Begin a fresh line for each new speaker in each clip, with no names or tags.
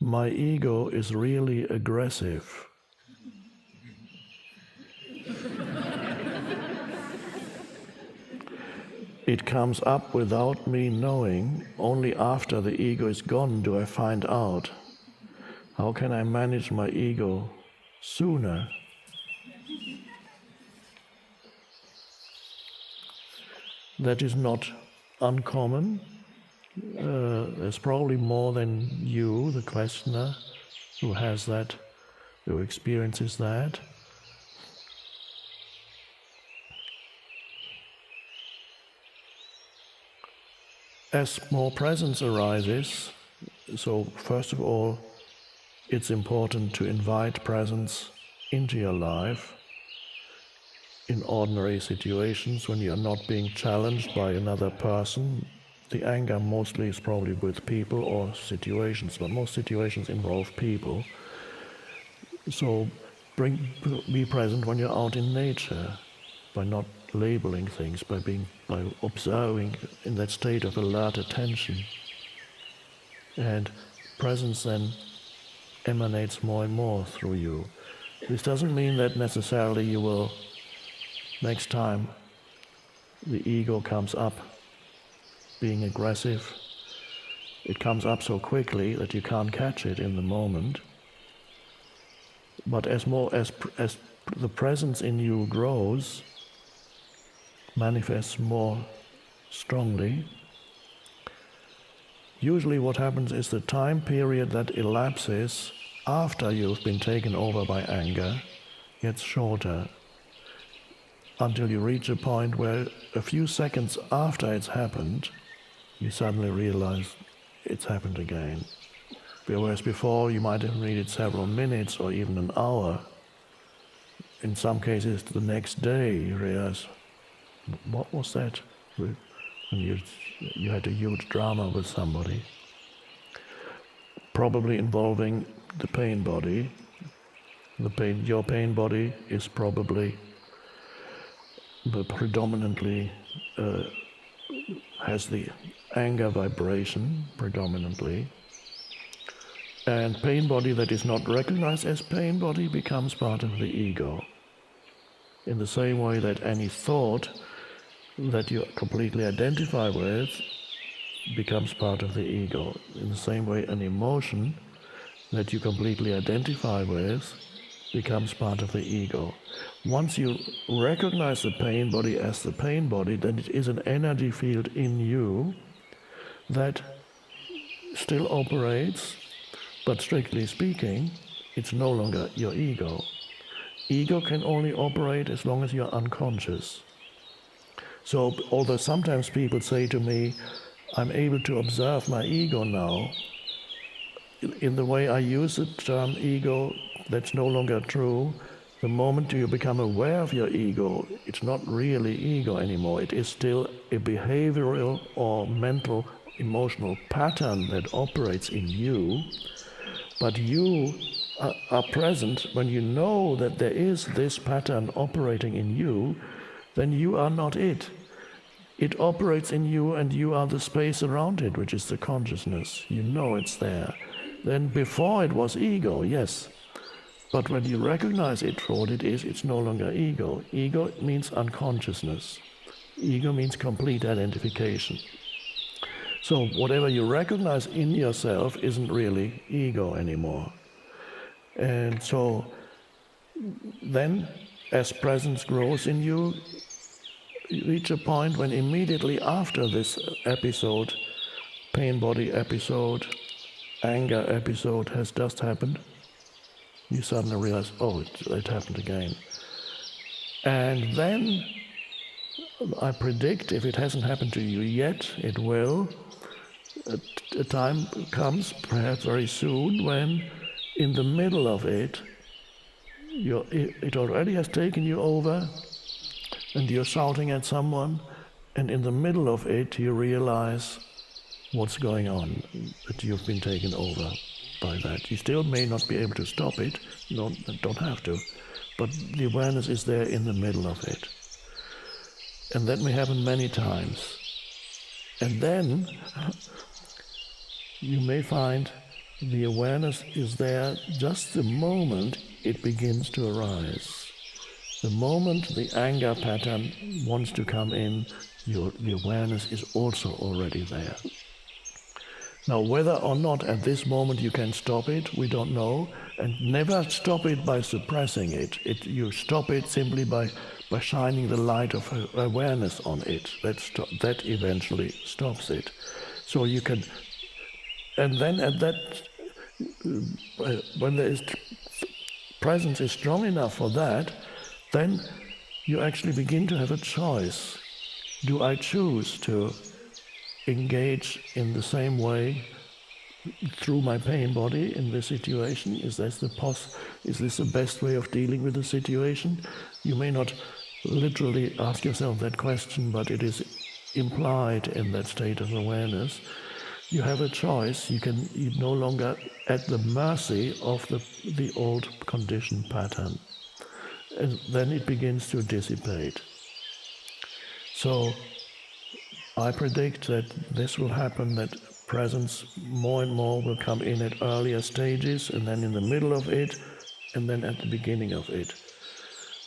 my ego is really aggressive. It comes up without me knowing. Only after the ego is gone do I find out. How can I manage my ego sooner? That is not uncommon. There's probably more than you, the questioner, who has that, who experiences that. As more presence arises, so first of all, it's important to invite presence into your life in ordinary situations when you're not being challenged by another person. The anger mostly is probably with people or situations, but most situations involve people. So be present when you're out in nature, by not labeling things, by observing in that state of alert attention. And presence then emanates more and more through you. This doesn't mean that necessarily you will, next time the ego comes up being aggressive, it comes up so quickly that you can't catch it in the moment. But as the presence in you grows, manifests more strongly, usually what happens is the time period that elapses after you've been taken over by anger gets shorter, until you reach a point where a few seconds after it's happened, you suddenly realize it's happened again. Whereas before you might have needed several minutes or even an hour. In some cases the next day you realize, what was that? When you had a huge drama with somebody, probably involving the pain body. Your pain body is probably predominantly has the anger vibration predominantly, and pain body that is not recognized as pain body becomes part of the ego. In the same way that any thought that you completely identify with becomes part of the ego. In the same way, an emotion that you completely identify with becomes part of the ego. Once you recognize the pain body as the pain body, then it is an energy field in you that still operates, but strictly speaking, it's no longer your ego. Ego can only operate as long as you're unconscious. So, although sometimes people say to me, I'm able to observe my ego now, in the way I use the term ego, that's no longer true. The moment you become aware of your ego, it's not really ego anymore. It is still a behavioral or mental, emotional pattern that operates in you, but you are present when you know that there is this pattern operating in you. Then you are not it. It operates in you and you are the space around it, which is the consciousness. You know it's there. Then before it was ego, yes. But when you recognize it for what it is, it's no longer ego. Ego means unconsciousness. Ego means complete identification. So whatever you recognize in yourself isn't really ego anymore. And so then, as presence grows in you, you reach a point when immediately after this episode, pain body episode, anger episode has just happened, you suddenly realize, oh, it happened again. And then I predict, if it hasn't happened to you yet, it will. A time comes, perhaps very soon, when in the middle of it, it already has taken you over, and you're shouting at someone, and in the middle of it you realize what's going on, that you've been taken over by that. You still may not be able to stop it, don't have to, but the awareness is there in the middle of it. And that may happen many times. And then you may find the awareness is there just the moment it begins to arise. The moment the anger pattern wants to come in, the awareness is also already there. Now, whether or not at this moment you can stop it, we don't know, and never stop it by suppressing it. You stop it simply by shining the light of awareness on it. That eventually stops it. So you can, and then at that, when there is presence is strong enough for that, then you actually begin to have a choice. Do I choose to engage in the same way through my pain body in this situation? Is this the best way of dealing with the situation? You may not literally ask yourself that question, but it is implied in that state of awareness. You have a choice. You're no longer at the mercy of the old conditioned pattern. And then it begins to dissipate. So I predict that this will happen, that presence more and more will come in at earlier stages, and then in the middle of it, and then at the beginning of it.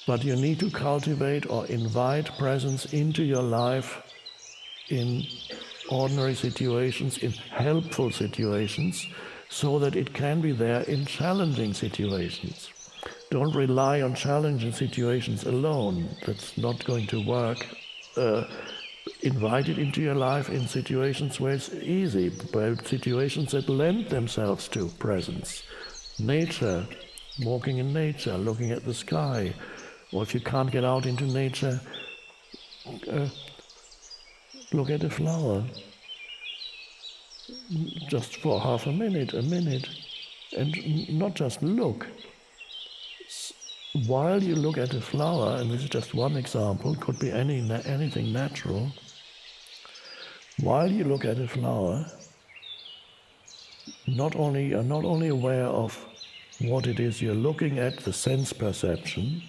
But you need to cultivate or invite presence into your life in ordinary situations, in helpful situations, so that it can be there in challenging situations. Don't rely on challenging situations alone. That's not going to work. Invite it into your life in situations where it's easy, by situations that lend themselves to presence. Nature, walking in nature, looking at the sky, or if you can't get out into nature, look at a flower, just for half a minute, and not just look. While you look at a flower, and this is just one example, could be anything natural, while you look at a flower, you're not only aware of what it is you're looking at, the sense perception.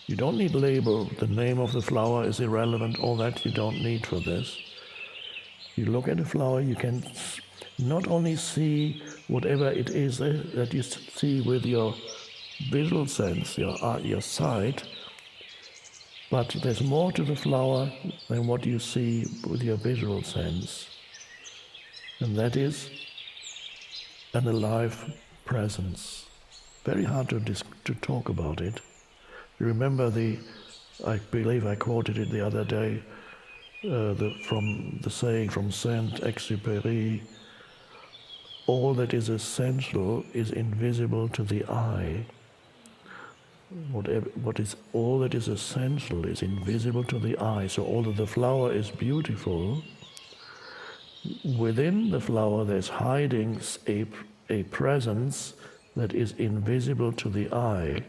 You don't need label, the name of the flower is irrelevant, all that you don't need for this. You look at a flower, you can not only see whatever it is that you see with your visual sense, your sight, but there's more to the flower than what you see with your visual sense. And that is an alive presence. Very hard to talk about it. You remember I believe I quoted it the other day, from the saying from Saint-Exupéry, all that is essential is invisible to the eye. All that is essential is invisible to the eye. So although the flower is beautiful, within the flower there's hiding a presence that is invisible to the eye.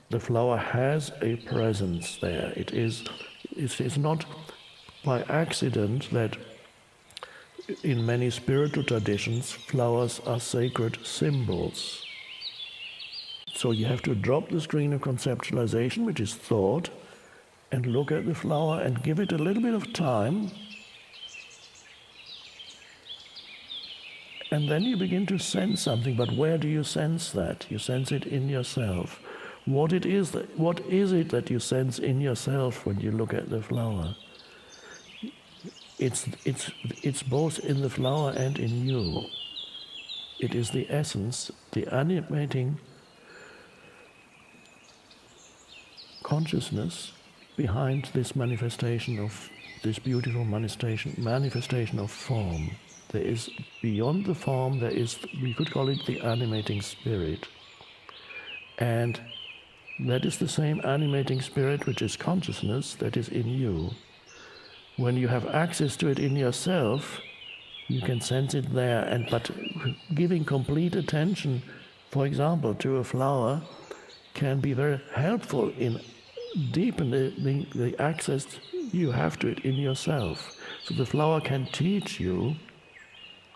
The flower has a presence there. It's not by accident that in many spiritual traditions flowers are sacred symbols. So you have to drop the screen of conceptualization, which is thought, and look at the flower and give it a little bit of time. And then you begin to sense something, but where do you sense that? You sense it in yourself. What is it that you sense in yourself when you look at the flower? It's both in the flower and in you. It is the essence, the animating consciousness behind this manifestation of this beautiful manifestation of form. There is, beyond the form, there is, we could call it the animating spirit. And that is the same animating spirit which is consciousness that is in you. When you have access to it in yourself, you can sense it there. But giving complete attention, for example, to a flower, can be very helpful in deepening the access you have to it in yourself. So the flower can teach you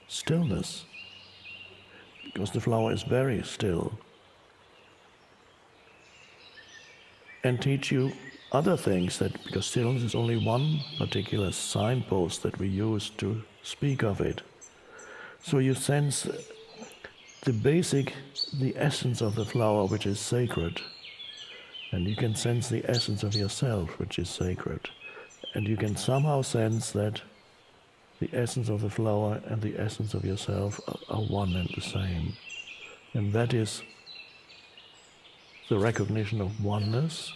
stillness, because the flower is very still, and teach you other things, because stillness is only one particular signpost that we use to speak of it. So you sense the essence of the flower, which is sacred, and you can sense the essence of yourself, which is sacred, and you can somehow sense that the essence of the flower and the essence of yourself are one and the same. And that is the recognition of oneness,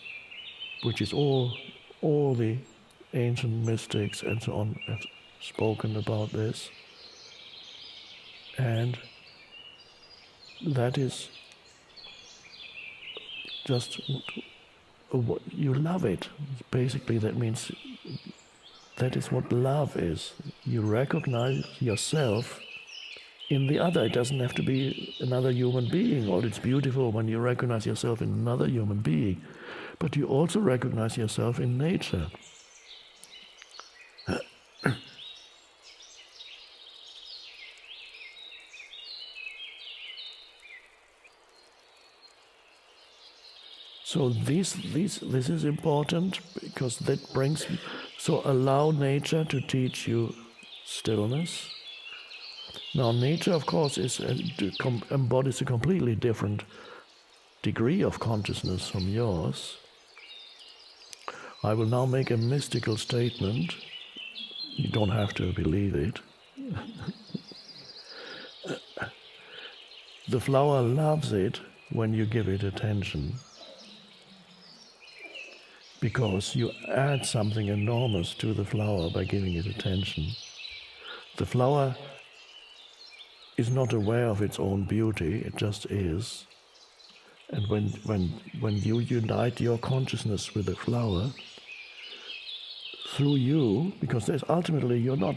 which is all the ancient mystics and so on have spoken about this. And that is just, you love it. Basically that means that is what love is. You recognize yourself in the other. It doesn't have to be another human being. Or it's beautiful when you recognize yourself in another human being. But you also recognize yourself in nature. So this is important, because that brings, so allow nature to teach you stillness. Now nature, of course, embodies a completely different degree of consciousness from yours. I will now make a mystical statement. You don't have to believe it. The flower loves it when you give it attention, because you add something enormous to the flower by giving it attention. The flower is not aware of its own beauty, it just is. And when you unite your consciousness with the flower, through you, because there's ultimately, you're not,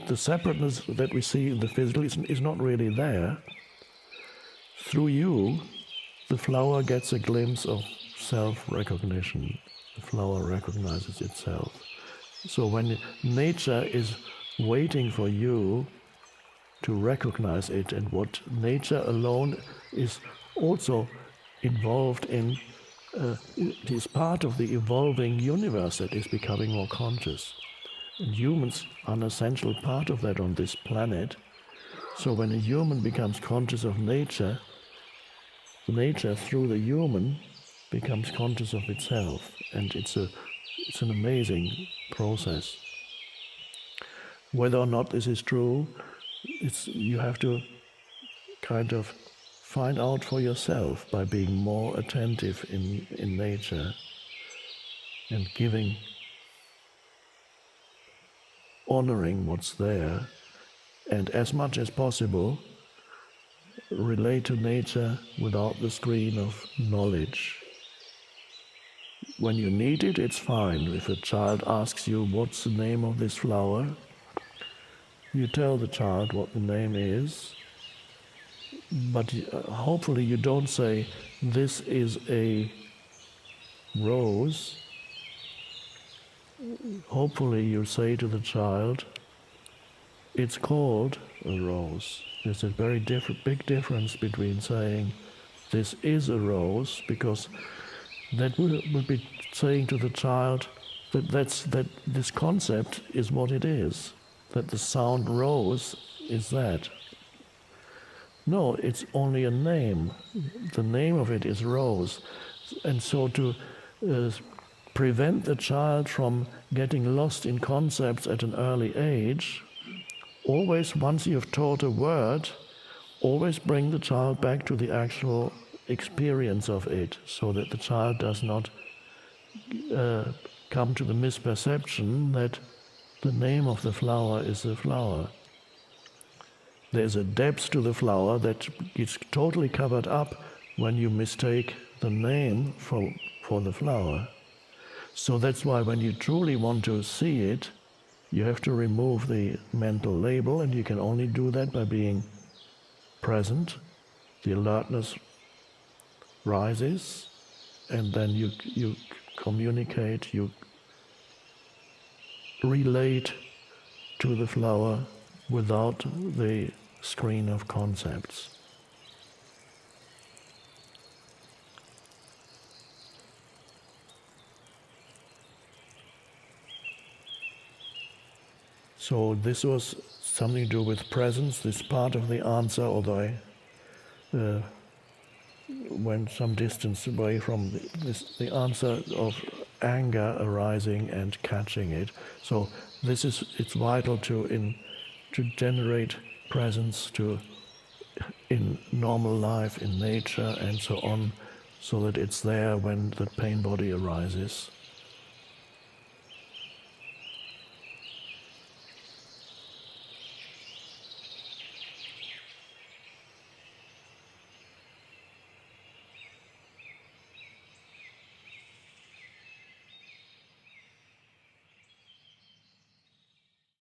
the separateness that we see in the physical is not really there. Through you, the flower gets a glimpse of self-recognition. The flower recognizes itself. So when nature is waiting for you to recognize it, and what nature alone is also involved in, it is part of the evolving universe that is becoming more conscious. And humans are an essential part of that on this planet. So when a human becomes conscious of nature, nature through the human becomes conscious of itself, and it's an amazing process. Whether or not this is true, you have to kind of find out for yourself by being more attentive in nature and honoring what's there, and as much as possible relate to nature without the screen of knowledge. When you need it, it's fine. If a child asks you, what's the name of this flower? You tell the child what the name is, but hopefully you don't say, this is a rose. Hopefully you say to the child, it's called a rose. There's a very big difference between saying, this is a rose, because that would be saying to the child that this concept is what it is, that the sound rose is that. No, it's only a name. The name of it is rose. And so to prevent the child from getting lost in concepts at an early age, always, once you've taught a word, always bring the child back to the actual experience of it, so that the child does not come to the misperception that the name of the flower is the flower. There's a depth to the flower that gets totally covered up when you mistake the name for the flower. So that's why when you truly want to see it, you have to remove the mental label, and you can only do that by being present. The alertness rises, and then you communicate, you relate to the flower without the screen of concepts. So this was something to do with presence, this part of the answer, although when some distance away from the answer of anger arising and catching it. So it's vital to generate presence in normal life, in nature and so on, so that it's there when the pain body arises.